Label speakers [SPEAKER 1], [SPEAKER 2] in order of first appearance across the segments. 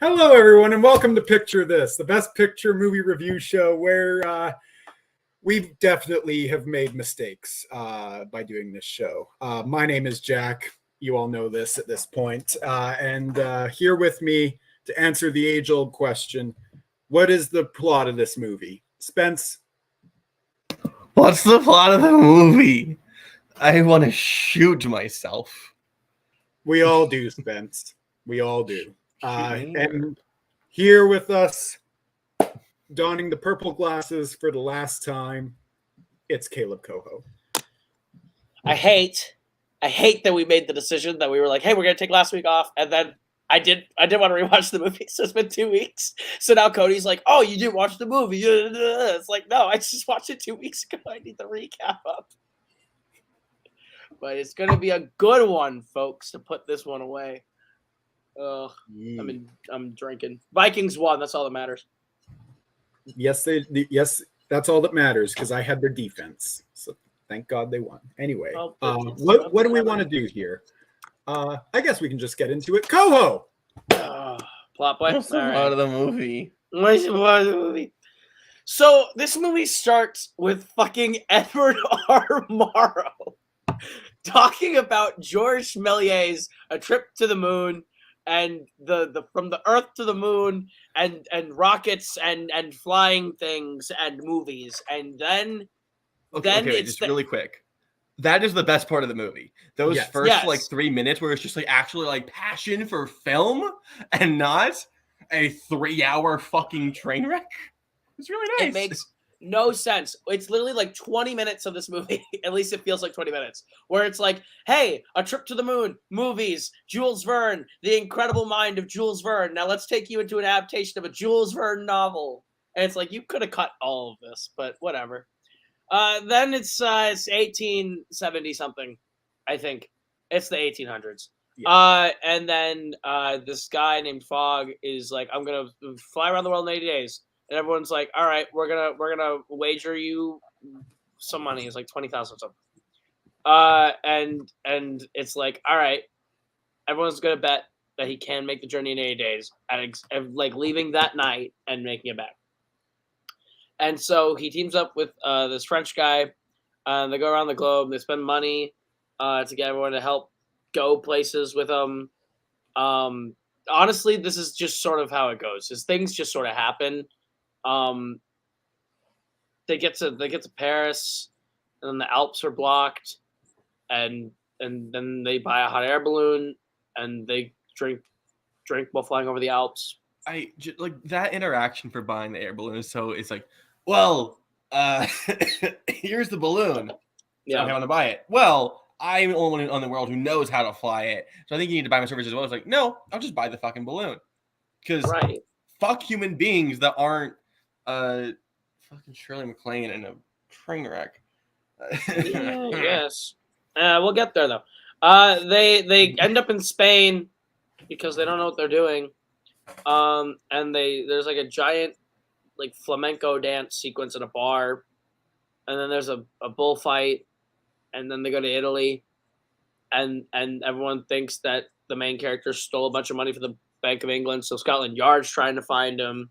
[SPEAKER 1] Hello, everyone, and welcome to Picture This, the best picture movie review show where we definitely have made mistakes by doing this show. My name is Jack. You all know this at this point. And here with me to answer the age-old question, what is the plot of this movie? Spence?
[SPEAKER 2] What's the plot of the movie? I want to shoot myself.
[SPEAKER 1] We all do, Spence. We all do.
[SPEAKER 2] Me?
[SPEAKER 1] And here with us, donning the purple glasses for the last time, it's Caleb Coho.
[SPEAKER 3] I hate that we made the decision that we were like, hey, we're gonna take last week off, and then I didn't want to rewatch the movie, so it's been 2 weeks. So now Cody's like, oh, you didn't watch the movie. It's like, no, I just watched it 2 weeks ago. I need the recap up. But it's gonna be a good one, folks, to put this one away. I'm drinking. Vikings won. That's all that matters.
[SPEAKER 1] Yes, that's all that matters because I had their defense. So thank God they won. Anyway, what do we want to do here? I guess we can just get into it. Coho!
[SPEAKER 3] Plot point.
[SPEAKER 2] What's the plot of the movie?
[SPEAKER 3] What's the plot of the movie? So this movie starts with fucking Edward R. Morrow talking about George Méliès' A Trip to the Moon and the from the Earth to the Moon and rockets and flying things and movies, and then
[SPEAKER 2] Okay, just really quick. That is the best part of the movie. Those first like 3 minutes where it's just like actually like passion for film and not a 3-hour fucking train wreck. It's really nice.
[SPEAKER 3] It makes no sense. It's literally like 20 minutes of this movie. At least it feels like 20 minutes. Where it's like, hey, A Trip to the Moon, movies, Jules Verne, the incredible mind of Jules Verne. Now let's take you into an adaptation of a Jules Verne novel. And it's like, you could have cut all of this, but whatever. Then it's 1870 something, I think. It's the 1800s. Yeah. And then this guy named Fogg is like, I'm gonna fly around the world in 80 days. And everyone's like, all right, we're gonna wager you some money. It's like 20,000 or something. And it's like, all right, everyone's gonna bet that he can make the journey in 80 days, and like leaving that night and making it back. And so he teams up with this French guy. They go around the globe. They spend money to get everyone to help go places with them. Honestly, this is just sort of how it goes. Is things just sort of happen. They get to Paris, and then the Alps are blocked, and then they buy a hot air balloon, and they drink while flying over the Alps.
[SPEAKER 2] I like that interaction for buying the air balloon is so it's like, well, here's the balloon.
[SPEAKER 3] Yeah,
[SPEAKER 2] I want to buy it. Well, I'm the only one in the world who knows how to fly it, so I think you need to buy my service as well. It's like, no, I'll just buy the fucking balloon because fuck human beings that aren't fucking Shirley MacLaine in a train wreck.
[SPEAKER 3] Yes, we'll get there though. They end up in Spain because they don't know what they're doing. And there's like a giant like flamenco dance sequence in a bar, and then there's a bullfight, and then they go to Italy, and everyone thinks that the main character stole a bunch of money from the Bank of England, so Scotland Yard's trying to find him,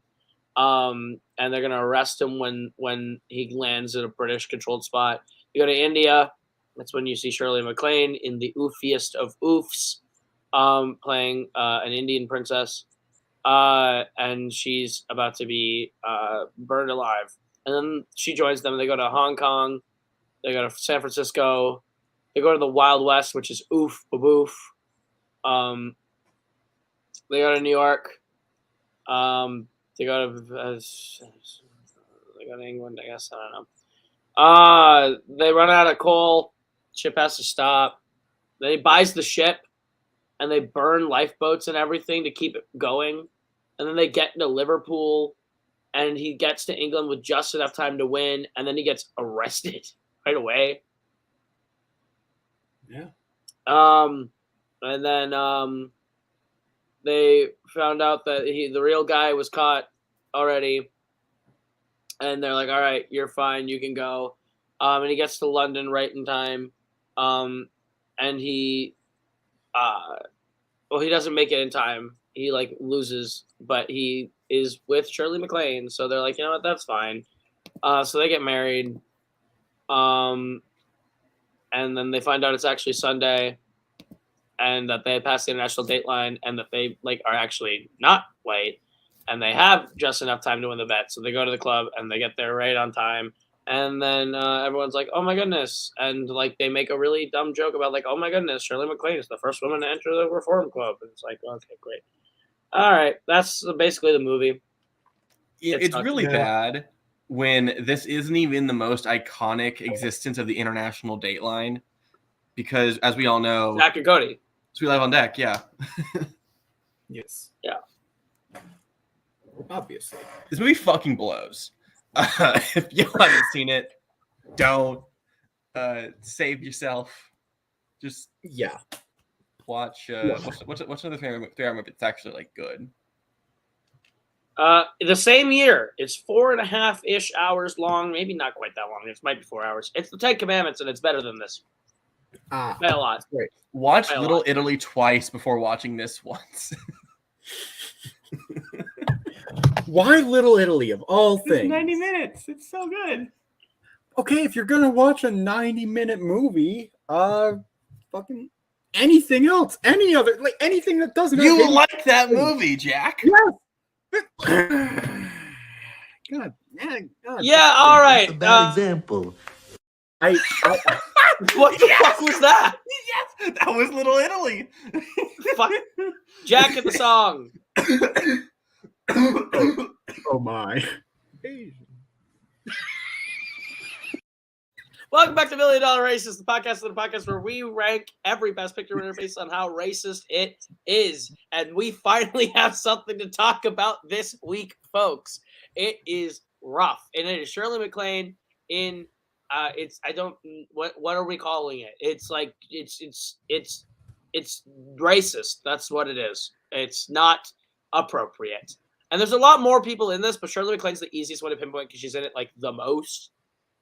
[SPEAKER 3] and they're gonna arrest him when he lands in a British controlled spot. You go to India, that's when you see Shirley MacLaine in the oofiest of oofs, playing an Indian princess. And she's about to be burned alive. And then she joins them. They go to Hong Kong. They go to San Francisco. They go to the Wild West, which is oof, baboof. They go to New York. They go to England, I guess. I don't know. They run out of coal. Ship has to stop. Then he buys the ship, and they burn lifeboats and everything to keep it going. And then they get into Liverpool, and he gets to England with just enough time to win, and then he gets arrested right away.
[SPEAKER 1] Yeah.
[SPEAKER 3] And then they found out that the real guy was caught already, and they're like, all right, you're fine, you can go. And he gets to London right in time. And he doesn't make it in time. he like loses, but he is with Shirley MacLaine, so they're like, you know what, that's fine. So they get married, and then they find out it's actually Sunday, and that they passed the international dateline, and that they like are actually not white, and they have just enough time to win the bet. So they go to the club and they get there right on time. And then everyone's like, oh my goodness. And like they make a really dumb joke about like, oh my goodness, Shirley MacLaine is the first woman to enter the Reform Club. And it's like, okay, great. All right. That's basically the movie.
[SPEAKER 2] It's really bad when this isn't even the most iconic existence of the international dateline. Because as we all know,
[SPEAKER 3] Zach and Cody.
[SPEAKER 2] Sweet Life on Deck, yeah.
[SPEAKER 1] Yes.
[SPEAKER 3] Yeah.
[SPEAKER 1] Obviously.
[SPEAKER 2] This movie fucking blows. If you haven't seen it, don't save yourself. Just watch. What's another 3-hour movie? It's actually like good.
[SPEAKER 3] The same year, it's 4.5-ish hours long. Maybe not quite that long. It might be 4 hours. It's the 10 Commandments, and it's better than this. By a lot.
[SPEAKER 1] Great.
[SPEAKER 2] Watch Little Italy twice before watching this once.
[SPEAKER 1] Why Little Italy of all things?
[SPEAKER 2] It's 90 minutes. It's so good.
[SPEAKER 1] Okay, if you're gonna watch a 90-minute movie, fucking anything else, any other, like anything that doesn't.
[SPEAKER 2] You like that movie, Jack?
[SPEAKER 1] Yes. God.
[SPEAKER 3] Yeah. All right.
[SPEAKER 4] That's a bad example.
[SPEAKER 3] What the fuck was that?
[SPEAKER 2] Yes, that was Little Italy.
[SPEAKER 3] Fuck. Jack at the song.
[SPEAKER 1] Oh my.
[SPEAKER 3] Welcome back to $1 Million Racist, the podcast where we rank every Best Picture winner based on how racist it is. And we finally have something to talk about this week, folks. It is rough. And it is Shirley MacLaine in what are we calling it? It's like it's racist. That's what it is. It's not appropriate. And there's a lot more people in this, but Shirley MacLaine's the easiest one to pinpoint because she's in it like the most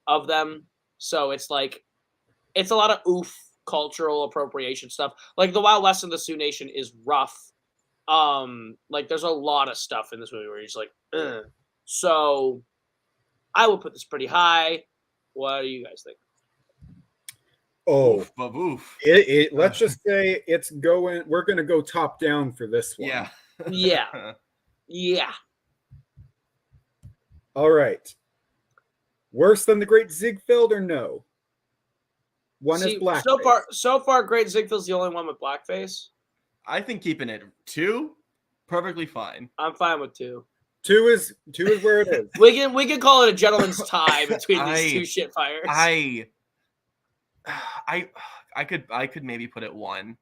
[SPEAKER 3] of them. So it's like it's a lot of cultural appropriation stuff. Like the Wild West and the Sioux Nation is rough. Like there's a lot of stuff in this movie where he's like, ugh. So I will put this pretty high. What do you guys think?
[SPEAKER 1] Oh,
[SPEAKER 2] oof.
[SPEAKER 1] Let's just say it's going. We're going to go top down for this one.
[SPEAKER 2] Yeah.
[SPEAKER 3] Yeah.
[SPEAKER 1] All right. Worse than the Great Ziegfeld or no? One is blackface.
[SPEAKER 3] So far, Great Ziegfeld's the only one with blackface.
[SPEAKER 2] I think keeping it 2, perfectly fine.
[SPEAKER 3] I'm fine with 2.
[SPEAKER 1] 2 is where it is.
[SPEAKER 3] We can call it a gentleman's tie between these two shit fires.
[SPEAKER 2] I could maybe put it 1.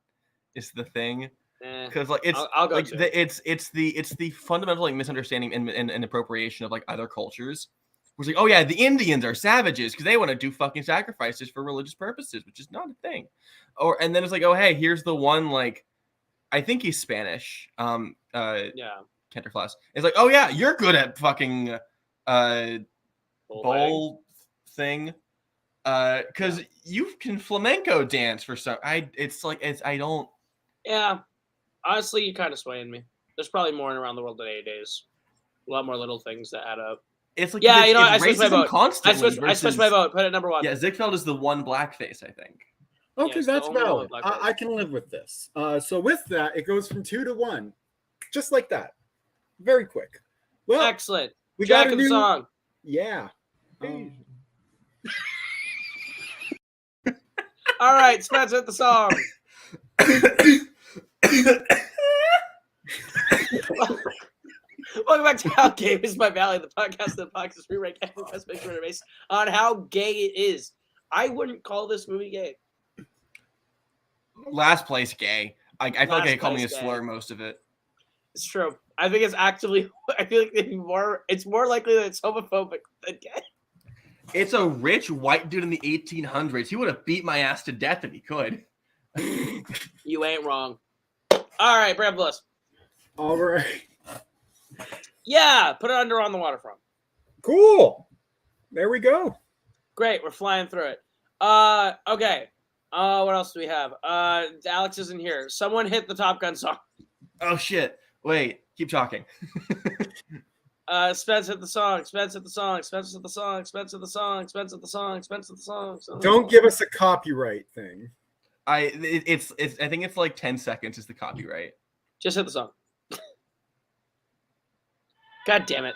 [SPEAKER 2] Is the thing. Because like
[SPEAKER 3] I'll go
[SPEAKER 2] like
[SPEAKER 3] to.
[SPEAKER 2] it's the fundamental like misunderstanding and appropriation of like other cultures. It's like, oh yeah, the Indians are savages because they want to do fucking sacrifices for religious purposes, which is not a thing. And then it's like, oh hey, here's the one like, I think he's Spanish. Kenter Flass. It's like, oh yeah, you're good at fucking bowl thing. Because you can flamenco dance for some. I don't.
[SPEAKER 3] Yeah. Honestly, you're kind of swaying me. There's probably more in Around the World in 80 Days. A lot more little things that add up.
[SPEAKER 2] It's like
[SPEAKER 3] I switched my vote.
[SPEAKER 2] Constantly
[SPEAKER 3] I switched my vote. Put it number 1.
[SPEAKER 2] Yeah, Ziegfeld is the one blackface, I think.
[SPEAKER 1] Okay,
[SPEAKER 3] Yes,
[SPEAKER 1] that's
[SPEAKER 3] the only
[SPEAKER 1] valid.
[SPEAKER 3] one
[SPEAKER 1] I can live with this. So with that, it goes from 2 to 1, just like that. Very quick. Well,
[SPEAKER 3] excellent.
[SPEAKER 1] We
[SPEAKER 3] Jack
[SPEAKER 1] got a
[SPEAKER 3] and
[SPEAKER 1] new
[SPEAKER 3] song.
[SPEAKER 1] Yeah.
[SPEAKER 3] All right, Spencer at the song. Welcome back to How Gay Is My Valley, the podcast we rank every Best Picture winner based on how gay it is. I wouldn't call this movie gay.
[SPEAKER 2] Last place gay. I feel like they called me a slur most of it.
[SPEAKER 3] It's true. I think it's actively. I feel like it's more likely that it's homophobic than gay.
[SPEAKER 2] It's a rich white dude in the 1800s. He would have beat my ass to death if he could.
[SPEAKER 3] You ain't wrong. All right, Brad Bliss.
[SPEAKER 1] All right.
[SPEAKER 3] Yeah, put it under On the Waterfront.
[SPEAKER 1] Cool. There we go.
[SPEAKER 3] Great, we're flying through it. Okay. What else do we have? Alex isn't here. Someone hit the Top Gun song.
[SPEAKER 2] Oh shit. Wait, keep talking.
[SPEAKER 3] Spence hit the song. Spence hit the song. Spence hit the song. Spence hit the song. Spence hit the song. Spence hit the song.
[SPEAKER 1] Don't give us a copyright thing.
[SPEAKER 2] I think it's like 10 seconds is the copyright.
[SPEAKER 3] Just hit the song. God damn it.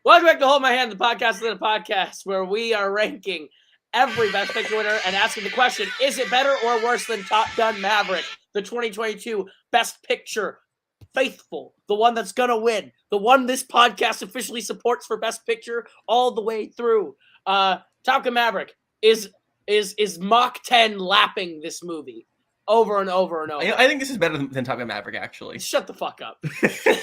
[SPEAKER 3] Welcome back to Hold My Hand, the podcast within a podcast, where we are ranking every Best Picture winner and asking the question, is it better or worse than Top Gun Maverick, the 2022 Best Picture faithful, the one that's going to win, the one this podcast officially supports for Best Picture all the way through. Top Gun Maverick is Mach 10 lapping this movie over and over and over.
[SPEAKER 2] I think this is better than Top Gun Maverick, actually.
[SPEAKER 3] Shut the fuck up.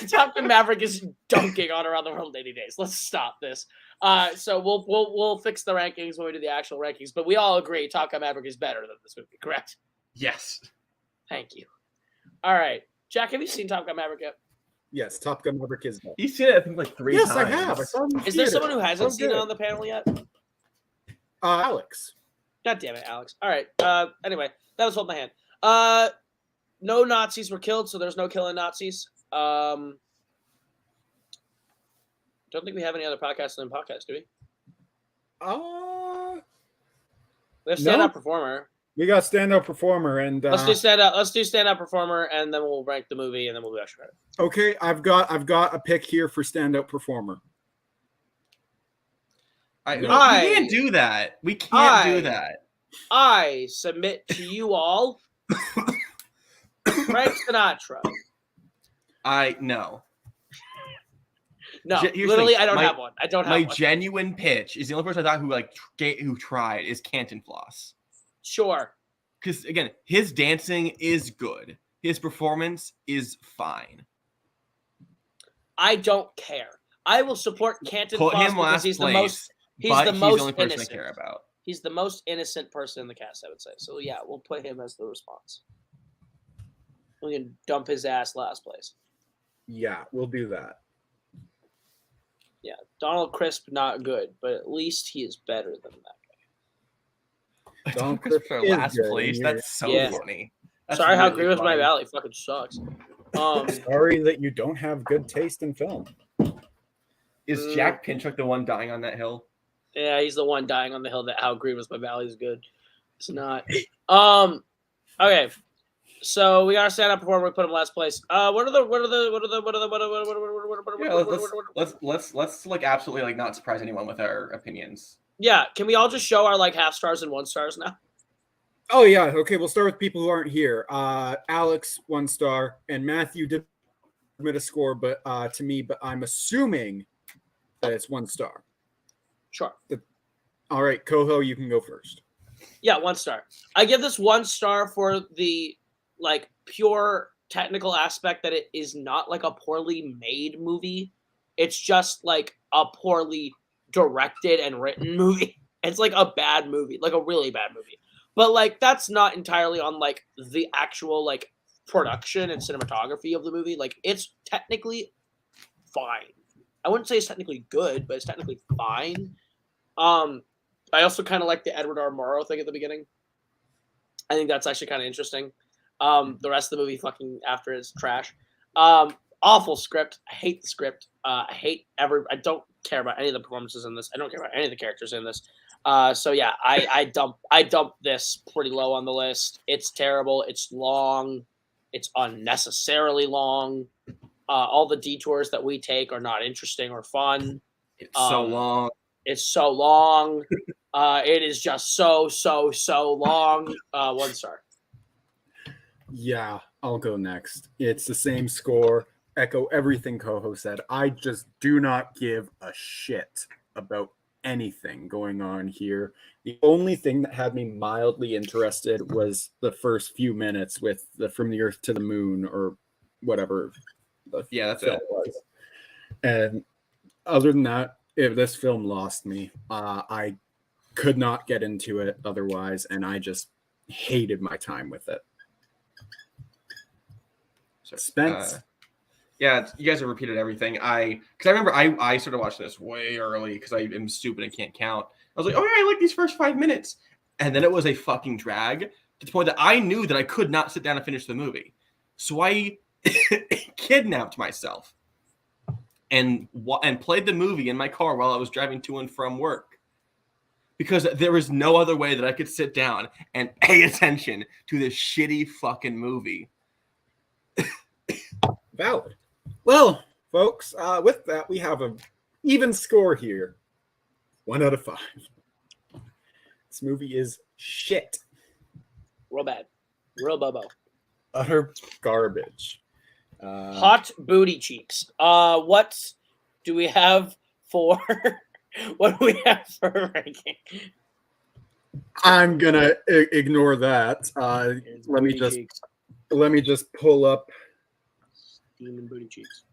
[SPEAKER 3] Top Gun Maverick is dunking on Around the World in 80 Days. Let's stop this. So we'll fix the rankings when we do the actual rankings, but we all agree Top Gun Maverick is better than this movie, correct?
[SPEAKER 2] Yes.
[SPEAKER 3] Thank you. All right. Jack, have you seen Top Gun Maverick yet?
[SPEAKER 1] Yes, Top Gun Maverick is better.
[SPEAKER 2] You've seen it, I think, like 3
[SPEAKER 1] Yes,
[SPEAKER 2] times.
[SPEAKER 1] I have. I saw it in
[SPEAKER 3] Is there
[SPEAKER 1] theater.
[SPEAKER 3] someone who hasn't seen it
[SPEAKER 1] good.
[SPEAKER 3] on the panel yet?
[SPEAKER 1] Alex.
[SPEAKER 3] God damn it, Alex. All right. Anyway, that was Hold My Hand. No Nazis were killed, so there's no killing Nazis. Don't think we have any other podcasts than podcast, do we? We have stand-up performer.
[SPEAKER 1] We got stand-up performer, and
[SPEAKER 3] Let's do stand-up. Let's do stand-up performer, and then we'll rank the movie, and then we'll do extra credit.
[SPEAKER 1] okay. I've got a pick here for stand-up performer.
[SPEAKER 2] We can't do that. We can't do that.
[SPEAKER 3] I submit to you all Frank Sinatra.
[SPEAKER 2] No.
[SPEAKER 3] No,
[SPEAKER 2] Here's
[SPEAKER 3] literally,
[SPEAKER 2] the thing.
[SPEAKER 3] I don't have one. I don't have
[SPEAKER 2] My
[SPEAKER 3] one.
[SPEAKER 2] genuine pitch is the only person I thought who tried is Canton Floss.
[SPEAKER 3] Sure.
[SPEAKER 2] Because again, his dancing is good. His performance is fine.
[SPEAKER 3] I don't care. I will support Canton
[SPEAKER 2] Put
[SPEAKER 3] Floss
[SPEAKER 2] him
[SPEAKER 3] because
[SPEAKER 2] last
[SPEAKER 3] he's the
[SPEAKER 2] place,
[SPEAKER 3] most. He's
[SPEAKER 2] but
[SPEAKER 3] the
[SPEAKER 2] he's
[SPEAKER 3] most
[SPEAKER 2] the only person
[SPEAKER 3] innocent.
[SPEAKER 2] I care about.
[SPEAKER 3] He's the most innocent person in the cast, I would say. So yeah, we'll put him as the response. We can dump his ass last place.
[SPEAKER 1] Yeah, we'll do that.
[SPEAKER 3] Yeah, Donald Crisp not good, but at least he is better than that.
[SPEAKER 1] Donald
[SPEAKER 2] Crisp
[SPEAKER 1] Crisp
[SPEAKER 2] for
[SPEAKER 1] is
[SPEAKER 2] last
[SPEAKER 1] good,
[SPEAKER 2] place.
[SPEAKER 1] and
[SPEAKER 2] That's so
[SPEAKER 3] Yeah.
[SPEAKER 2] funny. That's
[SPEAKER 3] Sorry, how
[SPEAKER 2] really
[SPEAKER 3] Green Was My
[SPEAKER 2] funny.
[SPEAKER 3] Valley fucking sucks.
[SPEAKER 1] Sorry that you don't have good taste in film.
[SPEAKER 2] Is Jack Pinchuk the one dying on that hill?
[SPEAKER 3] Yeah, he's the one dying on the hill that How Green Was My Valley is good. It's not. Okay. So we got to stand up before we put him last place.
[SPEAKER 2] Let's like absolutely like not surprise anyone with our opinions.
[SPEAKER 3] Yeah, can we all just show our like half stars and 1 stars now?
[SPEAKER 1] Oh yeah, okay. We'll start with people who aren't here. Alex 1 star, and Matthew did submit a score, but to me, but I'm assuming that it's 1 star.
[SPEAKER 3] Sure.
[SPEAKER 1] All right, Coho, you can go first.
[SPEAKER 3] Yeah, 1 star. I give this 1 star for the like pure technical aspect that it is not like a poorly made movie. It's just like a poorly directed and written movie. It's like a bad movie, like a really bad movie. But like that's not entirely on like the actual like production and cinematography of the movie. Like it's technically fine. I wouldn't say it's technically good, but it's technically fine. I also kind of like the Edward R. Murrow thing at the beginning. I think that's actually kind of interesting. The rest of the movie fucking after is trash. Awful script. I hate the script. I don't care about any of the performances in this. I don't care about any of the characters in this. So yeah, I dump this pretty low on the list. It's terrible. It's long. It's unnecessarily long. All the detours that we take are not interesting or fun.
[SPEAKER 2] It's so long.
[SPEAKER 3] It's so long. It is just so long. 1 star.
[SPEAKER 1] Yeah, I'll go next. It's the same score. Echo everything Coho said. I just do not give a shit about anything going on here. The only thing that had me mildly interested was the first few minutes with the From the Earth to the Moon or whatever.
[SPEAKER 2] Yeah, that's
[SPEAKER 1] film
[SPEAKER 2] it.
[SPEAKER 1] was. And other than that, if this film lost me, I could not get into it otherwise, and I just hated my time with it. Spence.
[SPEAKER 2] Yeah, you guys have repeated everything. Because I remember I started watching this way early because I am stupid and can't count. I was like, oh yeah, I like these first 5 minutes. And then it was a fucking drag to the point that I knew that I could not sit down and finish the movie. So I kidnapped myself and played the movie in my car while I was driving to and from work. Because there was no other way that I could sit down and pay attention to this shitty fucking movie.
[SPEAKER 1] Valid. Well, folks, with that, we have an even score here. 1 out of 5. This movie is shit.
[SPEAKER 3] Real bad. Real bobo.
[SPEAKER 1] Utter garbage.
[SPEAKER 3] Hot booty cheeks. What do we have for what do we have for ranking?
[SPEAKER 1] I'm gonna ignore that. Let me just pull up.
[SPEAKER 3] Demon booty cheeks.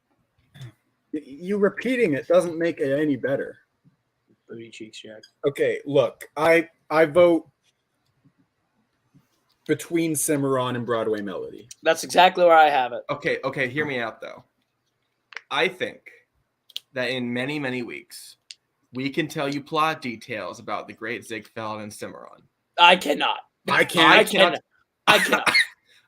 [SPEAKER 1] You repeating it doesn't make it any better.
[SPEAKER 3] Booty cheeks, Jack.
[SPEAKER 1] Okay, look, I vote between Cimarron and Broadway Melody.
[SPEAKER 3] That's exactly where I have it.
[SPEAKER 2] Okay, hear me out though. I think that in many, many weeks, we can tell you plot details about the Great Ziegfeld and Cimarron.
[SPEAKER 3] I cannot.
[SPEAKER 1] I cannot.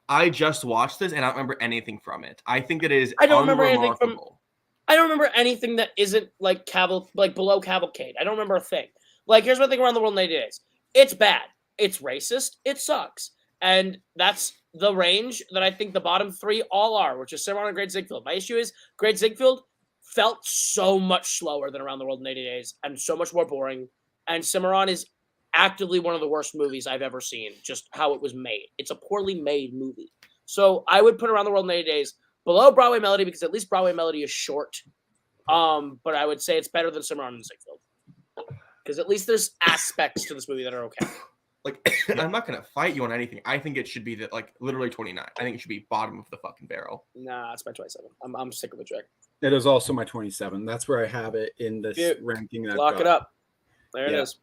[SPEAKER 2] I just watched this and I don't remember anything from it. I think that it is
[SPEAKER 3] I don't remember anything from.
[SPEAKER 2] unremarkable.
[SPEAKER 3] I don't remember anything that isn't like below Cavalcade. I don't remember a thing. Like, here's my thing around the world in 80 days. It's bad. It's racist. It sucks. And that's the range that I think the bottom 3 all are, which is Cimarron and Great Ziegfeld. My issue is Great Ziegfeld felt so much slower than Around the World in 80 Days and so much more boring. And Cimarron is actively one of the worst movies I've ever seen, just how it was made. It's a poorly made movie. So I would put Around the World in 80 Days below Broadway Melody because at least Broadway Melody is short. But I would say it's better than Cimarron and Ziegfeld. Because at least there's aspects to this movie that are okay.
[SPEAKER 2] Like, I'm not going to fight you on anything. I think it should be that, like, literally 29. I think it should be bottom of the fucking barrel.
[SPEAKER 3] Nah, it's my 27. I'm sick of it, Jack.
[SPEAKER 1] It is also my 27. That's where I have it in this ranking.
[SPEAKER 3] Lock it up. There it is.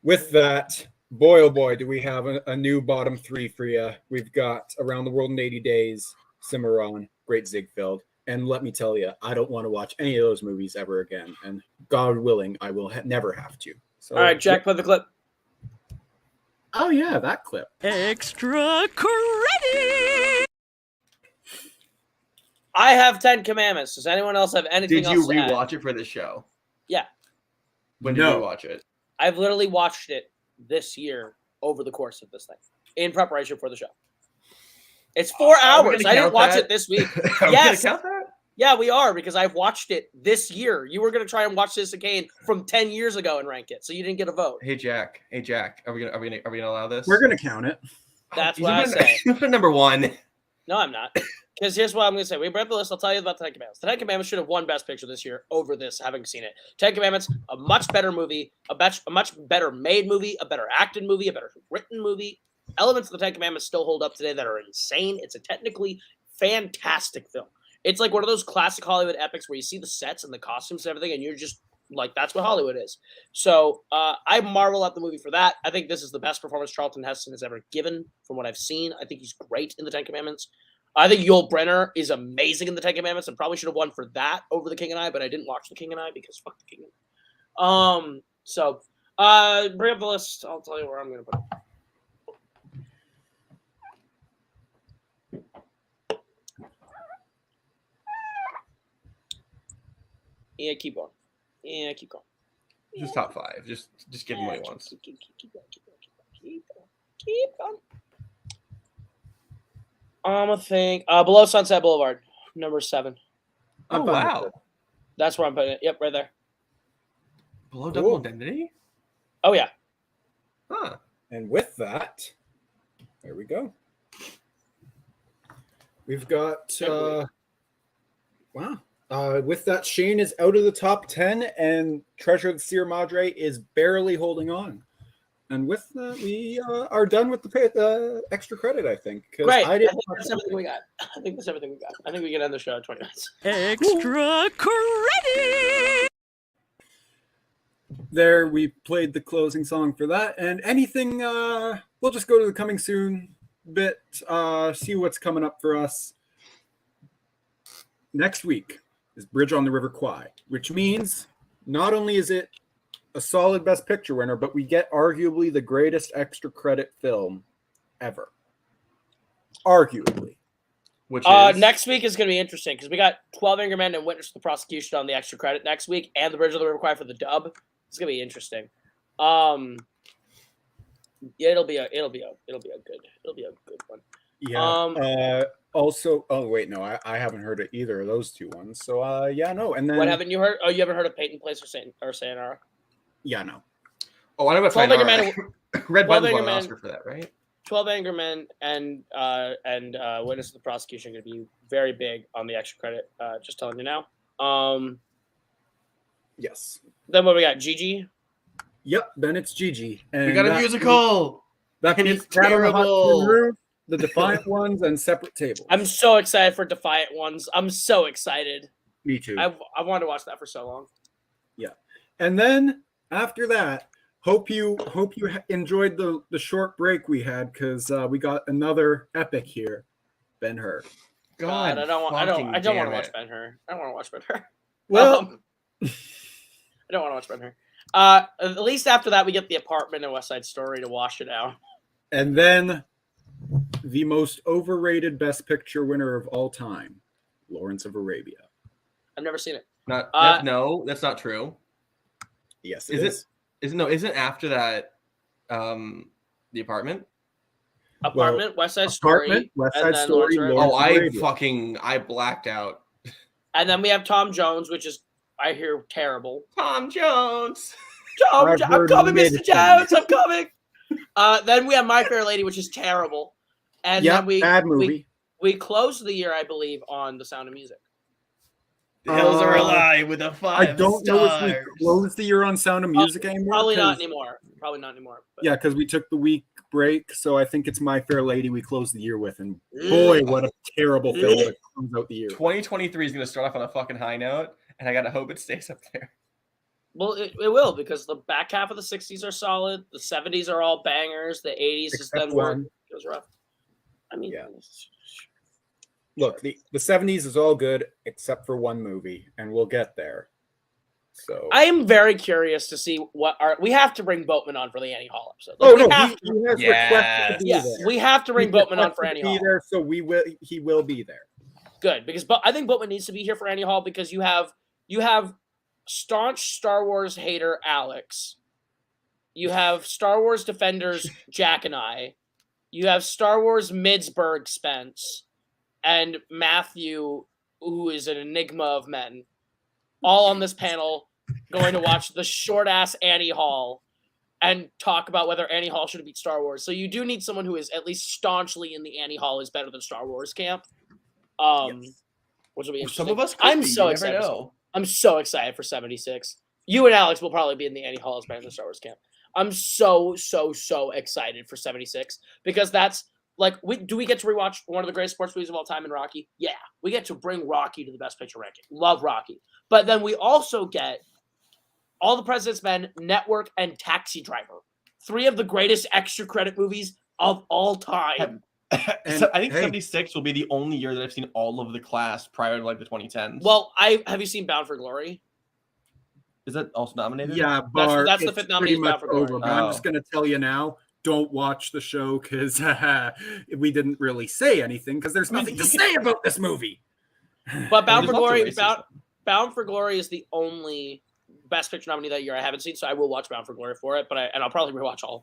[SPEAKER 1] With that, boy, oh boy, do we have a new bottom 3 for you. We've got Around the World in 80 Days, Cimarron, Great Ziegfeld. And let me tell you, I don't want to watch any of those movies ever again. And God willing, I will never have to. So,
[SPEAKER 3] all right, Jack, play the clip.
[SPEAKER 1] Oh, yeah, that clip.
[SPEAKER 4] Extra credit!
[SPEAKER 3] I have 10 Commandments. Does anyone else have anything else
[SPEAKER 2] Did you rewatch it for the show?
[SPEAKER 3] Yeah.
[SPEAKER 2] When did you watch it?
[SPEAKER 3] I've literally watched it this year over the course of this thing in preparation for the show. It's 4 hours. I didn't watch it this week.
[SPEAKER 2] Are we gonna count that?
[SPEAKER 3] Yeah, we are, because I've watched it this year. You were going to try and watch this again from 10 years ago and rank it, so you didn't get a vote.
[SPEAKER 2] Hey Jack, are we gonna allow this?
[SPEAKER 1] We're gonna count it.
[SPEAKER 3] That's what I say.
[SPEAKER 2] Number 1.
[SPEAKER 3] No, I'm not. Because here's what I'm going to say. We brought the list. I'll tell you about the Ten Commandments. The Ten Commandments should have won Best Picture this year over this, having seen it. Ten Commandments, a much better movie, a much better made movie, a better acted movie, a better written movie. Elements of the Ten Commandments still hold up today that are insane. It's a technically fantastic film. It's like one of those classic Hollywood epics where you see the sets and the costumes and everything, and you're just like, that's what Hollywood is. So I marvel at the movie for that. I think this is the best performance Charlton Heston has ever given from what I've seen. I think he's great in the Ten Commandments. I think Yul Brynner is amazing in the Ten Commandments and probably should have won for that over The King and I, but I didn't watch The King and I because fuck The King and I. So bring up the list. I'll tell you where I'm going to put it. Yeah, keep going. Yeah, keep going.
[SPEAKER 2] Just top 5. Just give him what he wants.
[SPEAKER 3] Keep going. I'm gonna think Below Sunset Boulevard, number 7.
[SPEAKER 2] Oh wow,
[SPEAKER 3] that's where I'm putting it. Yep, right there.
[SPEAKER 2] Below Double Indemnity.
[SPEAKER 3] Oh yeah.
[SPEAKER 2] Huh.
[SPEAKER 1] And with that, there we go. We've got wow. With that, Shane is out of the top 10, and Treasure of the Sierra Madre is barely holding on. And with that, we are done with the extra credit, I think.
[SPEAKER 3] Great. I think that's everything we got. I think we can end the show in 20 minutes.
[SPEAKER 4] Extra credit!
[SPEAKER 1] There, we played the closing song for that. And anything, we'll just go to the coming soon bit, see what's coming up for us. Next week is Bridge on the River Kwai, which means not only is it a solid Best Picture winner, but we get arguably the greatest extra credit film ever. Arguably.
[SPEAKER 2] Which is
[SPEAKER 3] next week is going to be interesting because we got 12 Angry Men and Witness to the Prosecution on the extra credit next week, and The Bridge of the River Kwai for the dub. It's going to be interesting. Yeah, it'll be a good one.
[SPEAKER 1] Yeah. Also, oh wait, no, I haven't heard of either of those two ones. So yeah, no. And then
[SPEAKER 3] What haven't you heard? Oh, you haven't heard of Peyton Place or Sayonara?
[SPEAKER 1] Yeah, no.
[SPEAKER 2] Oh, I know about
[SPEAKER 3] 12 Angry
[SPEAKER 2] Sayonara.
[SPEAKER 3] Men.
[SPEAKER 2] Red
[SPEAKER 3] 12
[SPEAKER 2] Button
[SPEAKER 3] Angry
[SPEAKER 2] won an
[SPEAKER 3] Men.
[SPEAKER 2] Oscar for that, right?
[SPEAKER 3] 12 Angry Men and Witness to the Prosecution are going to be very big on the extra credit. Just telling you now.
[SPEAKER 1] Yes.
[SPEAKER 3] Then what we got? Gigi.
[SPEAKER 1] Yep. Then it's Gigi. And
[SPEAKER 2] We got a musical.
[SPEAKER 1] That
[SPEAKER 2] and
[SPEAKER 1] beats
[SPEAKER 2] it's
[SPEAKER 1] Cat on the Hot Tin
[SPEAKER 2] terrible.
[SPEAKER 1] Roof, The Defiant Ones, and Separate Tables.
[SPEAKER 3] I'm so excited for Defiant Ones. I'm so excited.
[SPEAKER 1] Me too.
[SPEAKER 3] I wanted to watch that for so long.
[SPEAKER 1] Yeah. And then after that, hope you enjoyed the short break we had, because we got another epic here. Ben-Hur.
[SPEAKER 3] God, I don't want to
[SPEAKER 2] damn
[SPEAKER 3] watch
[SPEAKER 2] it.
[SPEAKER 3] Ben-Hur. I don't want to watch Ben-Hur.
[SPEAKER 1] Well,
[SPEAKER 3] I don't want to watch Ben-Hur. At least after that, we get The Apartment and West Side Story to wash it out.
[SPEAKER 1] and then the most overrated Best Picture winner of all time, Lawrence of Arabia.
[SPEAKER 3] I've never seen it.
[SPEAKER 2] No, that's not true.
[SPEAKER 1] Yes,
[SPEAKER 2] Isn't after that The Apartment?
[SPEAKER 3] Apartment, West Side
[SPEAKER 1] Apartment,
[SPEAKER 3] Story,
[SPEAKER 1] West
[SPEAKER 3] and
[SPEAKER 1] Side
[SPEAKER 3] then
[SPEAKER 1] Story,
[SPEAKER 3] Lawrence of
[SPEAKER 1] Lawrence
[SPEAKER 3] Arabia.
[SPEAKER 1] of Arabia.
[SPEAKER 2] I blacked out.
[SPEAKER 3] And then we have Tom Jones, which is, I hear, terrible.
[SPEAKER 2] Tom Jones.
[SPEAKER 3] I'm
[SPEAKER 1] I've heard
[SPEAKER 3] coming, Mr.
[SPEAKER 1] amazing
[SPEAKER 3] Jones. I'm coming. Then we have My Fair Lady, which is terrible. And
[SPEAKER 1] Yeah,
[SPEAKER 3] then we
[SPEAKER 1] bad movie.
[SPEAKER 3] we close the year, I believe, on The Sound of Music.
[SPEAKER 2] The hills are alive with a 5
[SPEAKER 1] I don't know if we
[SPEAKER 2] stars.
[SPEAKER 1] closed the year on Sound of Music anymore.
[SPEAKER 3] Probably not
[SPEAKER 1] 'cause-
[SPEAKER 3] anymore. Probably not anymore. But.
[SPEAKER 1] Yeah, because we took the week break, so I think it's My Fair Lady we closed the year with, and boy, what a terrible film that comes out the year.
[SPEAKER 2] 2023 is going to start off on a fucking high note, and I got to hope it stays up there.
[SPEAKER 3] Well, it will, because the back half of the 60s are solid. The 70s are all bangers. The 80s is
[SPEAKER 1] Except
[SPEAKER 3] then where
[SPEAKER 1] one.
[SPEAKER 3] it goes rough. I mean,
[SPEAKER 1] Yeah. Look, the 70s is all good except for one movie, and we'll get there. So
[SPEAKER 3] I am very curious to see we have to bring Boatman on for the Annie Hall episode.
[SPEAKER 1] Oh
[SPEAKER 3] We
[SPEAKER 1] no,
[SPEAKER 3] have
[SPEAKER 1] he
[SPEAKER 3] to-
[SPEAKER 1] has
[SPEAKER 2] Yes.
[SPEAKER 1] requested to be
[SPEAKER 3] yeah,
[SPEAKER 1] there.
[SPEAKER 3] we have to bring
[SPEAKER 1] He
[SPEAKER 3] Boatman on for
[SPEAKER 1] requested
[SPEAKER 3] Annie
[SPEAKER 1] to be
[SPEAKER 3] Hall.
[SPEAKER 1] there, so he will be there.
[SPEAKER 3] Good, because I think Boatman needs to be here for Annie Hall because you have staunch Star Wars hater Alex, you have Star Wars defenders Jack and I, you have Star Wars Midsburg Spence, and Matthew, who is an enigma of men, all on this panel going to watch the short ass Annie Hall and talk about whether Annie Hall should beat Star Wars. So you do need someone who is at least staunchly in the Annie Hall is better than Star Wars camp.
[SPEAKER 1] Yes.
[SPEAKER 3] Which will be interesting.
[SPEAKER 2] Some of us could
[SPEAKER 3] I'm
[SPEAKER 2] be,
[SPEAKER 3] so
[SPEAKER 2] you
[SPEAKER 3] excited.
[SPEAKER 2] never know.
[SPEAKER 3] I'm so excited for 76. You and Alex will probably be in the Annie Hall as better than Star Wars camp. I'm so excited for 76 because that's like, do we get to rewatch one of the greatest sports movies of all time in Rocky? Yeah, we get to bring Rocky to the Best Picture ranking. Love Rocky. But then we also get All the President's Men, Network, and Taxi Driver. 3 of the greatest extra credit movies of all time.
[SPEAKER 2] So I think
[SPEAKER 1] hey.
[SPEAKER 2] 76 will be the only year that I've seen all of the class prior to like the 2010s.
[SPEAKER 3] Well, have you seen Bound for Glory?
[SPEAKER 2] Is that also nominated?
[SPEAKER 1] Yeah, Bart,
[SPEAKER 3] that's the
[SPEAKER 1] it's
[SPEAKER 3] fifth nominee
[SPEAKER 1] pretty
[SPEAKER 3] is
[SPEAKER 1] much
[SPEAKER 3] Bound for Glory.
[SPEAKER 1] over. But I'm
[SPEAKER 2] Oh.
[SPEAKER 1] just going to tell you now, don't watch the show because we didn't really say anything because there's
[SPEAKER 2] I mean,
[SPEAKER 1] nothing to
[SPEAKER 2] you
[SPEAKER 1] say about this movie.
[SPEAKER 3] But Bound for
[SPEAKER 2] There's lots of
[SPEAKER 3] Glory,
[SPEAKER 2] racism.
[SPEAKER 3] Bound for Glory is the only Best Picture nominee that year I haven't seen, so I will watch Bound for Glory for it. But I'll probably rewatch all of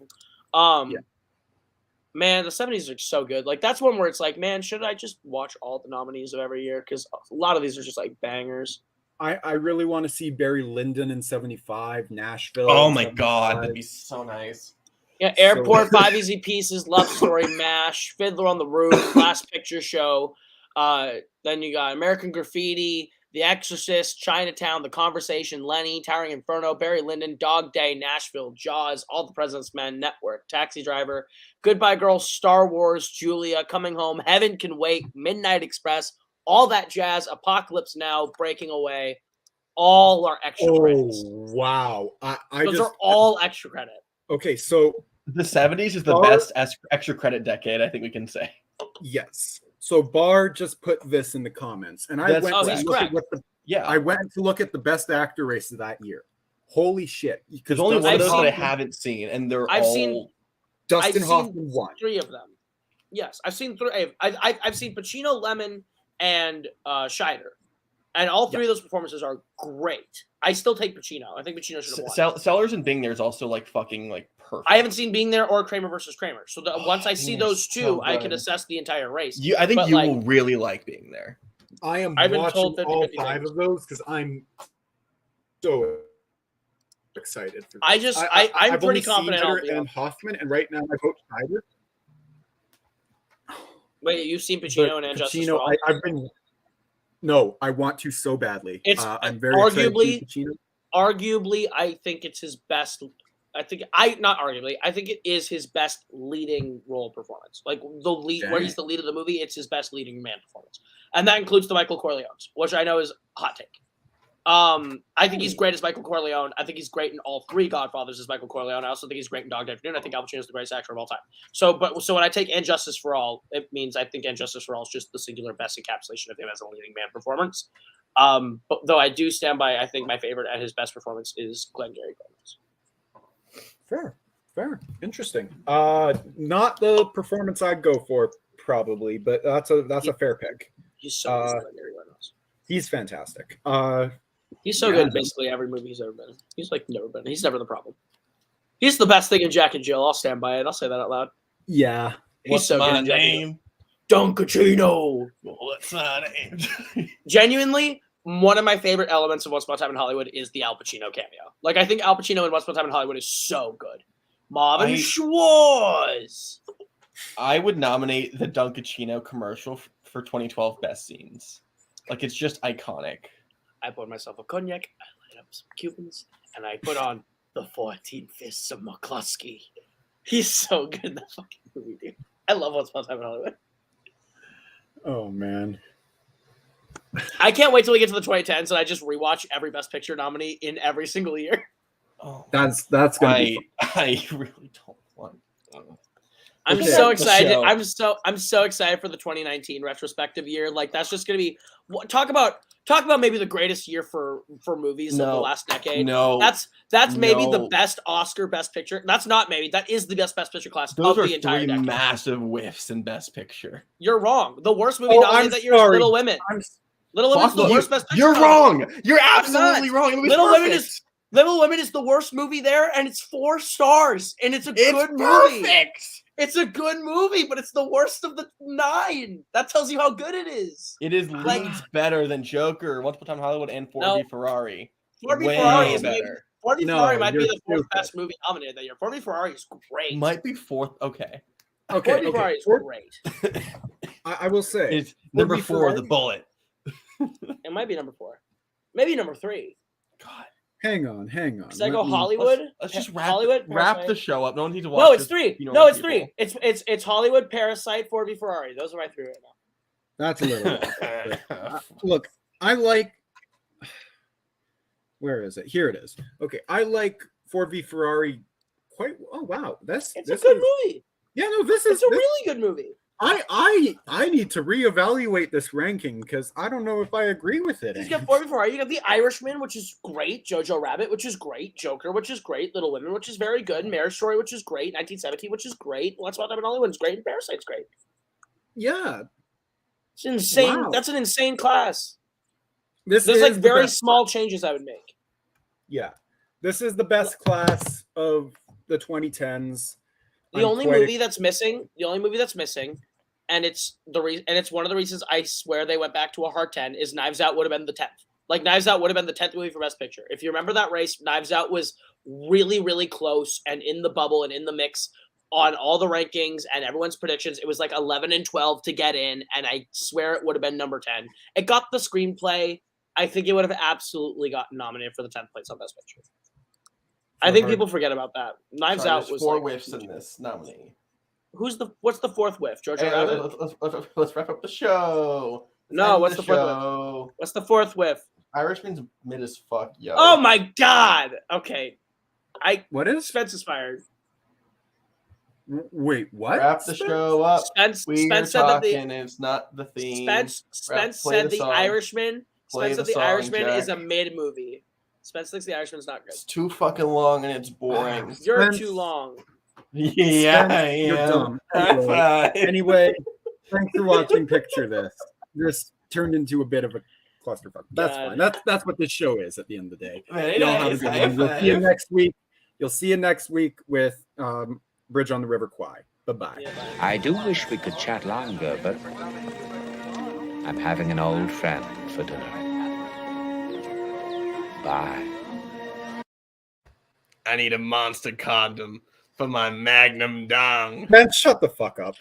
[SPEAKER 3] them.
[SPEAKER 1] Yeah.
[SPEAKER 3] Man, the 70s are so good. Like that's one where it's like, man, should I just watch all the nominees of every year? Because a lot of these are just like bangers.
[SPEAKER 1] I really want to see Barry Lyndon in 75, Nashville.
[SPEAKER 2] Oh
[SPEAKER 1] in
[SPEAKER 2] my god,
[SPEAKER 1] 75.
[SPEAKER 2] that'd be so nice.
[SPEAKER 3] Yeah, Airport, 5 Easy Pieces, Love Story, MASH, Fiddler on the Roof, Last Picture Show. Then you got American Graffiti, The Exorcist, Chinatown, The Conversation, Lenny, Towering Inferno, Barry Lyndon, Dog Day, Nashville, Jaws, All the President's Men, Network, Taxi Driver, Goodbye Girl, Star Wars, Julia, Coming Home, Heaven Can Wait, Midnight Express, All That Jazz, Apocalypse Now, Breaking Away. All are extra credits.
[SPEAKER 1] Wow.
[SPEAKER 3] Those are all extra credit.
[SPEAKER 1] Okay, so
[SPEAKER 2] The 70s is the
[SPEAKER 1] Bar-
[SPEAKER 2] best extra credit decade, I think we can say.
[SPEAKER 1] yes. So Bar just put this in the comments, and I
[SPEAKER 2] That's
[SPEAKER 1] went
[SPEAKER 3] Oh,
[SPEAKER 1] to
[SPEAKER 3] he's
[SPEAKER 1] look at
[SPEAKER 3] correct.
[SPEAKER 1] what the
[SPEAKER 2] Yeah.
[SPEAKER 1] I went to look at the best actor race of that year. Holy shit!
[SPEAKER 2] There's only one of those that I
[SPEAKER 3] seen-
[SPEAKER 2] haven't seen, and they're
[SPEAKER 3] I've
[SPEAKER 2] all.
[SPEAKER 3] seen-
[SPEAKER 1] Dustin
[SPEAKER 3] I've
[SPEAKER 1] Hoffman
[SPEAKER 3] seen
[SPEAKER 1] won.
[SPEAKER 3] 3 of them. Yes, I've seen 3. I've seen Pacino, Lemon, and Scheider, and all 3 of those performances are great. I still take Pacino. I think Pacino should have won.
[SPEAKER 2] Sellers and Bing there's also like fucking like perfect.
[SPEAKER 3] I haven't seen Being There or Kramer versus Kramer, so once I see
[SPEAKER 2] Bing There's
[SPEAKER 3] those 2,
[SPEAKER 2] so
[SPEAKER 3] I can
[SPEAKER 2] good.
[SPEAKER 3] assess the entire race.
[SPEAKER 2] I think
[SPEAKER 3] but,
[SPEAKER 2] you
[SPEAKER 3] like-
[SPEAKER 2] will really like Being There.
[SPEAKER 1] I am
[SPEAKER 3] I've been
[SPEAKER 1] watching
[SPEAKER 3] told 50-50
[SPEAKER 1] all 5
[SPEAKER 3] things.
[SPEAKER 1] of those because I'm so excited for this.
[SPEAKER 3] I'm
[SPEAKER 1] I've
[SPEAKER 3] pretty
[SPEAKER 1] only
[SPEAKER 3] confident
[SPEAKER 1] seen
[SPEAKER 3] I'll
[SPEAKER 1] Better
[SPEAKER 3] be
[SPEAKER 1] and
[SPEAKER 3] on.
[SPEAKER 1] Hoffman, and right now I vote Schneider.
[SPEAKER 3] Wait, you've seen Pacino and Justice
[SPEAKER 1] Pacino,
[SPEAKER 3] for All?
[SPEAKER 1] I've been. No, I want to so badly.
[SPEAKER 3] It's
[SPEAKER 1] I'm very excited to see Pacino.
[SPEAKER 3] Arguably, I think it's his best. Not arguably. I think it is his best leading role performance. Like the lead, where he's the lead of the movie, it's his best leading man performance, and that includes the Michael Corleones, which I know is a hot take. I think he's great as Michael Corleone. I think he's great in all 3 Godfathers as Michael Corleone. I also think he's great in Dog Day Afternoon. I think Al Pacino is the greatest actor of all time. So when I take And Justice for All, it means I think And Justice for All is just the singular best encapsulation of him as a leading man performance. But though I do stand by, I think my favorite and his best performance is Glengarry Gomez.
[SPEAKER 1] Fair, interesting. Not the performance I'd go for probably, but that's a fair pick.
[SPEAKER 3] He's so good, Glengarry Gomez.
[SPEAKER 1] He's fantastic.
[SPEAKER 3] He's so good in basically every movie he's ever been in. He's like never been. He's never the problem. He's the best thing in Jack and Jill. I'll stand by it. I'll say that out loud.
[SPEAKER 1] Yeah.
[SPEAKER 3] He's so good in Jack and Jill. Dunkachino.
[SPEAKER 2] What's my name?
[SPEAKER 3] Genuinely, one of my favorite elements of Once Upon a Time in Hollywood is the Al Pacino cameo. Like, I think Al Pacino in Once Upon a Time in Hollywood is so good. Marvin Schwartz.
[SPEAKER 2] I would nominate the Dunkachino commercial for 2012 best scenes. Like, it's just iconic.
[SPEAKER 3] I poured myself a cognac, I light up some Cubans, and I put on the 14 Fists of McCluskey. He's so good in that fucking movie, dude. I love Once Upon a Time in Hollywood.
[SPEAKER 1] Oh man.
[SPEAKER 3] I can't wait till we get to the 2010s and I just rewatch every Best Picture nominee in every single year.
[SPEAKER 2] Oh,
[SPEAKER 1] That's gonna be fun.
[SPEAKER 2] I really don't want.
[SPEAKER 3] I'm
[SPEAKER 1] Okay.
[SPEAKER 3] so excited.
[SPEAKER 2] Show.
[SPEAKER 3] I'm so excited for the 2019 retrospective year. Like that's just gonna be talk about maybe the greatest year for movies of the last decade.
[SPEAKER 2] No,
[SPEAKER 3] that's maybe the
[SPEAKER 2] no.
[SPEAKER 3] best Oscar Best Picture. That's not maybe. That is the best Picture class
[SPEAKER 2] those
[SPEAKER 3] of
[SPEAKER 2] are
[SPEAKER 3] the entire
[SPEAKER 2] 3
[SPEAKER 3] decade.
[SPEAKER 2] massive whiffs in Best Picture.
[SPEAKER 3] You're wrong. The worst movie
[SPEAKER 1] Oh,
[SPEAKER 3] nominated
[SPEAKER 1] I'm
[SPEAKER 3] that year is
[SPEAKER 1] sorry.
[SPEAKER 3] Little Women. Little Women's the
[SPEAKER 2] Fuck
[SPEAKER 3] worst
[SPEAKER 2] you.
[SPEAKER 3] Best Picture.
[SPEAKER 2] You're
[SPEAKER 3] nominee.
[SPEAKER 2] wrong. You're absolutely wrong. It was
[SPEAKER 3] Little Women
[SPEAKER 2] perfect.
[SPEAKER 3] is Little Women is the worst movie there, and it's 4 stars, and it's a good movie.
[SPEAKER 2] Perfect.
[SPEAKER 3] It's a good movie, but it's the worst of the 9. That tells you how good it is.
[SPEAKER 2] It is
[SPEAKER 3] Like-
[SPEAKER 2] leagues better than Joker, Once Upon a Time in Hollywood, and Ford v Ferrari.
[SPEAKER 3] Ford v
[SPEAKER 2] Way
[SPEAKER 3] Ferrari is
[SPEAKER 2] better.
[SPEAKER 3] Ford v
[SPEAKER 1] No,
[SPEAKER 3] Ferrari might be
[SPEAKER 1] you're
[SPEAKER 3] the 4th
[SPEAKER 1] stupid.
[SPEAKER 3] best movie nominated that year. Ford v Ferrari is great.
[SPEAKER 2] Might be 4th. Okay.
[SPEAKER 1] Okay.
[SPEAKER 3] Ford v Ferrari is
[SPEAKER 1] Ford-
[SPEAKER 3] great.
[SPEAKER 1] I will say
[SPEAKER 2] It's number
[SPEAKER 1] v
[SPEAKER 2] 4,
[SPEAKER 1] Ferrari?
[SPEAKER 2] the bullet.
[SPEAKER 3] It might be number 4, maybe number 3.
[SPEAKER 2] God.
[SPEAKER 1] hang on.
[SPEAKER 3] Because I go
[SPEAKER 1] Let me-
[SPEAKER 3] Hollywood.
[SPEAKER 2] Let's just
[SPEAKER 3] Hollywood.
[SPEAKER 2] wrap
[SPEAKER 3] Parasite.
[SPEAKER 2] the show up. No one needs to watch.
[SPEAKER 3] No, it's
[SPEAKER 2] this,
[SPEAKER 3] 3.
[SPEAKER 2] you know,
[SPEAKER 3] No, it's
[SPEAKER 2] people.
[SPEAKER 3] 3. It's Hollywood, Parasite, Ford v Ferrari. Those are my 3 right now.
[SPEAKER 1] That's a little. Look, I like. Where is it? Here it is. Okay, I like Ford v Ferrari. Quite. Oh wow,
[SPEAKER 3] It's
[SPEAKER 1] this
[SPEAKER 3] a good
[SPEAKER 1] is-
[SPEAKER 3] movie.
[SPEAKER 1] Yeah, no, this is.
[SPEAKER 3] It's a
[SPEAKER 1] this-
[SPEAKER 3] really good movie.
[SPEAKER 1] I need to reevaluate this ranking because I don't know if I agree with it.
[SPEAKER 3] You got Ford v Ferrari. You got The Irishman, which is great. Jojo Rabbit, which is great. Joker, which is great. Little Women, which is very good. Marriage Story, which is great. 1917, which is great. Once Upon a Time in Hollywood is great. And Parasite's great.
[SPEAKER 1] Yeah,
[SPEAKER 3] It's insane.
[SPEAKER 1] Wow.
[SPEAKER 3] That's an insane class.
[SPEAKER 1] this
[SPEAKER 3] There's
[SPEAKER 1] is
[SPEAKER 3] like
[SPEAKER 1] the
[SPEAKER 3] very
[SPEAKER 1] best-
[SPEAKER 3] small changes I would make.
[SPEAKER 1] Yeah, this is the best class of the 2010s.
[SPEAKER 3] The
[SPEAKER 1] I'm
[SPEAKER 3] only
[SPEAKER 1] quite
[SPEAKER 3] movie that's missing, and it's one of the reasons I swear they went back to a hard 10 is Knives Out would have been the 10th. Like Knives Out would have been the 10th movie for Best Picture. If you remember that race, Knives Out was really, really close and in the bubble and in the mix on all the rankings and everyone's predictions. It was like 11 and 12 to get in, and I swear it would have been number 10. It got the screenplay. I think it would have absolutely gotten nominated for the 10th place on Best Picture. I think people forget about that. Knives
[SPEAKER 2] Sorry,
[SPEAKER 3] Out
[SPEAKER 2] there's
[SPEAKER 3] was
[SPEAKER 2] 4
[SPEAKER 3] like,
[SPEAKER 2] whiffs in this nominee.
[SPEAKER 3] what's the 4th whiff? Jojo
[SPEAKER 2] Hey,
[SPEAKER 3] Rabbit?
[SPEAKER 2] let's wrap up the show.
[SPEAKER 3] No,
[SPEAKER 2] End
[SPEAKER 3] what's the 4th whiff?
[SPEAKER 2] show.
[SPEAKER 3] What's the 4th whiff?
[SPEAKER 2] Irishman's mid as fuck, yo.
[SPEAKER 3] Oh my god. Okay.
[SPEAKER 1] What is?
[SPEAKER 3] Spence is fired.
[SPEAKER 1] Wait, what?
[SPEAKER 2] Wrap the show up.
[SPEAKER 3] Spence
[SPEAKER 2] We're
[SPEAKER 3] said that
[SPEAKER 2] talking. It's not the theme.
[SPEAKER 3] Spence
[SPEAKER 2] Play
[SPEAKER 3] said
[SPEAKER 2] the
[SPEAKER 3] the
[SPEAKER 2] song.
[SPEAKER 3] Irishman.
[SPEAKER 2] Play
[SPEAKER 3] Spence said
[SPEAKER 2] the
[SPEAKER 3] the
[SPEAKER 2] song,
[SPEAKER 3] Irishman is a
[SPEAKER 2] Jack.
[SPEAKER 3] mid movie. Spence thinks The Irishman's not good.
[SPEAKER 2] It's too fucking long and it's boring.
[SPEAKER 3] You're
[SPEAKER 1] Spence-
[SPEAKER 3] too long.
[SPEAKER 2] Yeah,
[SPEAKER 1] Spence, you're
[SPEAKER 2] yeah.
[SPEAKER 1] dumb.
[SPEAKER 2] High five.
[SPEAKER 1] Anyway, thanks for watching Picture This. This turned into a bit of a clusterfuck. That's
[SPEAKER 3] God.
[SPEAKER 1] fine. That's what this show is at the end of the day.
[SPEAKER 2] Very
[SPEAKER 1] Y'all have a
[SPEAKER 2] nice.
[SPEAKER 1] good
[SPEAKER 2] High
[SPEAKER 1] one. We'll see you
[SPEAKER 2] five.
[SPEAKER 1] next week. You'll see you next week with Bridge on the River Kwai. Bye-bye.
[SPEAKER 3] Yeah, bye.
[SPEAKER 5] I do wish we could chat longer, but I'm having an old friend for dinner. Bye.
[SPEAKER 2] I need a monster condom for my Magnum dong.
[SPEAKER 1] Man, shut the fuck up.